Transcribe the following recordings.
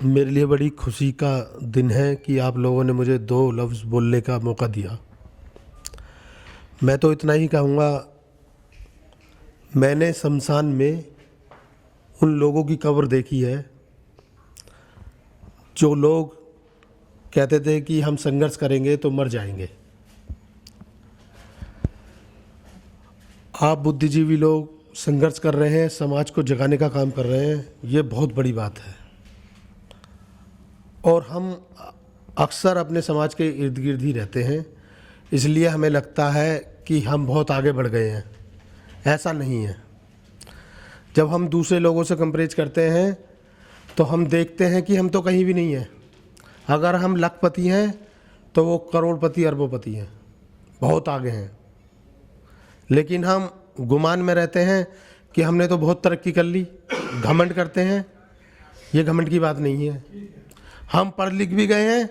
मेरे लिए बड़ी खुशी का दिन है कि आप लोगों ने मुझे 2 लफ्ज़ बोलने का मौका दिया। मैं तो इतना ही कहूँगा, मैंने शमशान में उन लोगों की कब्र देखी है जो लोग कहते थे कि हम संघर्ष करेंगे तो मर जाएंगे। आप बुद्धिजीवी लोग संघर्ष कर रहे हैं, समाज को जगाने का काम कर रहे हैं, ये बहुत बड़ी बात है। और हम अक्सर अपने समाज के इर्द गिर्द ही रहते हैं, इसलिए हमें लगता है कि हम बहुत आगे बढ़ गए हैं। ऐसा नहीं है। जब हम दूसरे लोगों से कंपेयर करते हैं तो हम देखते हैं कि हम तो कहीं भी नहीं हैं। अगर हम लखपति हैं तो वो करोड़पति अरबोपति हैं, बहुत आगे हैं। लेकिन हम गुमान में रहते हैं कि हमने तो बहुत तरक्की कर ली, घमंड करते हैं। ये घमंड की बात नहीं है। हम पढ़ लिख भी गए हैं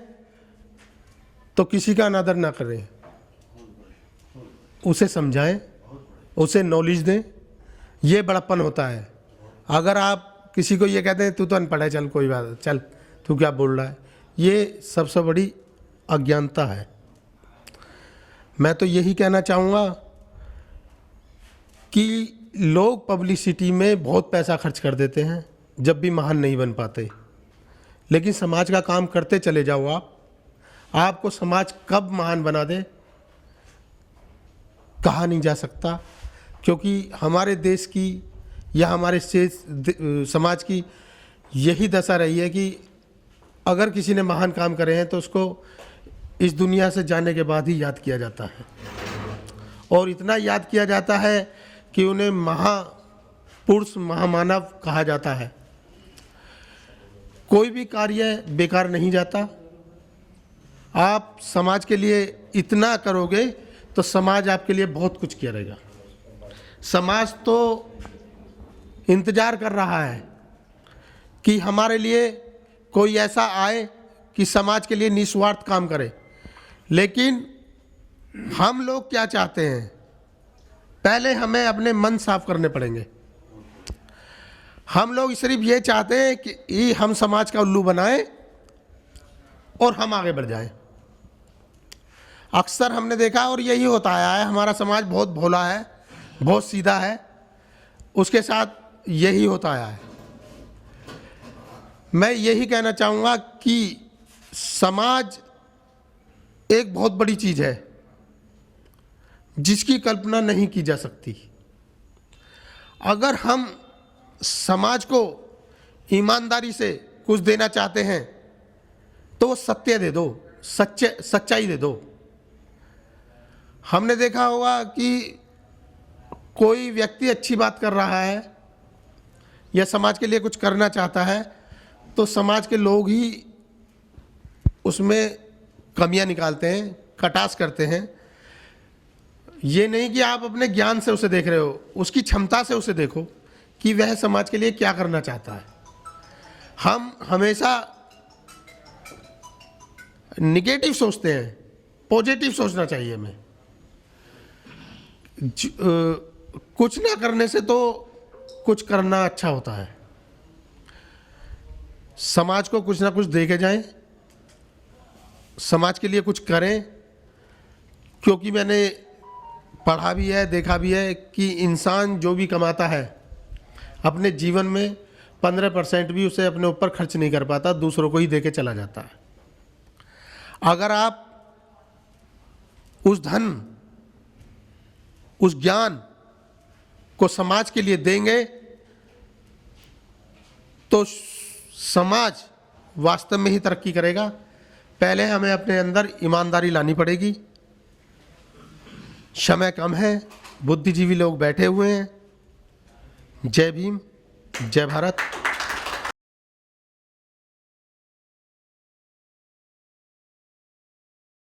तो किसी का अनादर ना करें, उसे समझाएं, उसे नॉलेज दें। ये बड़प्पन होता है। अगर आप किसी को ये कहते हैं तू तो अनपढ़ है, चल कोई बात, चल तू क्या बोल रहा है, ये सबसे बड़ी अज्ञानता है। मैं तो यही कहना चाहूँगा कि लोग पब्लिसिटी में बहुत पैसा खर्च कर देते हैं जब भी महान नहीं बन पाते, लेकिन समाज का काम करते चले जाओ। आपको समाज कब महान बना दे कहा नहीं जा सकता, क्योंकि हमारे देश की या हमारे समाज की यही दशा रही है कि अगर किसी ने महान काम करे हैं तो उसको इस दुनिया से जाने के बाद ही याद किया जाता है। और इतना याद किया जाता है कि उन्हें महापुरुष, महामानव कहा जाता है। कोई भी कार्य बेकार नहीं जाता। आप समाज के लिए इतना करोगे तो समाज आपके लिए बहुत कुछ करेगा। समाज तो इंतज़ार कर रहा है कि हमारे लिए कोई ऐसा आए कि समाज के लिए निस्वार्थ काम करे। लेकिन हम लोग क्या चाहते हैं, पहले हमें अपने मन साफ करने पड़ेंगे। हम लोग सिर्फ ये चाहते हैं कि हम समाज का उल्लू बनाएं और हम आगे बढ़ जाएं। अक्सर हमने देखा और यही होता आया है, हमारा समाज बहुत भोला है, बहुत सीधा है, उसके साथ यही होता आया है। मैं यही कहना चाहूँगा कि समाज एक बहुत बड़ी चीज़ है जिसकी कल्पना नहीं की जा सकती। अगर हम समाज को ईमानदारी से कुछ देना चाहते हैं तो सत्य दे दो, सच्चाई दे दो। हमने देखा होगा कि कोई व्यक्ति अच्छी बात कर रहा है या समाज के लिए कुछ करना चाहता है तो समाज के लोग ही उसमें कमियां निकालते हैं, कटाक्ष करते हैं। ये नहीं कि आप अपने ज्ञान से उसे देख रहे हो, उसकी क्षमता से उसे देखो कि वह समाज के लिए क्या करना चाहता है। हम हमेशा निगेटिव सोचते हैं, पॉजिटिव सोचना चाहिए हमें। कुछ ना करने से तो कुछ करना अच्छा होता है। समाज को कुछ ना कुछ दे के जाएं, समाज के लिए कुछ करें। क्योंकि मैंने पढ़ा भी है, देखा भी है कि इंसान जो भी कमाता है अपने जीवन में 15% भी उसे अपने ऊपर खर्च नहीं कर पाता, दूसरों को ही दे के चला जाता है। अगर आप उस धन, उस ज्ञान को समाज के लिए देंगे तो समाज वास्तव में ही तरक्की करेगा। पहले हमें अपने अंदर ईमानदारी लानी पड़ेगी। समय कम है, बुद्धिजीवी लोग बैठे हुए हैं। जय भीम, जय भारत।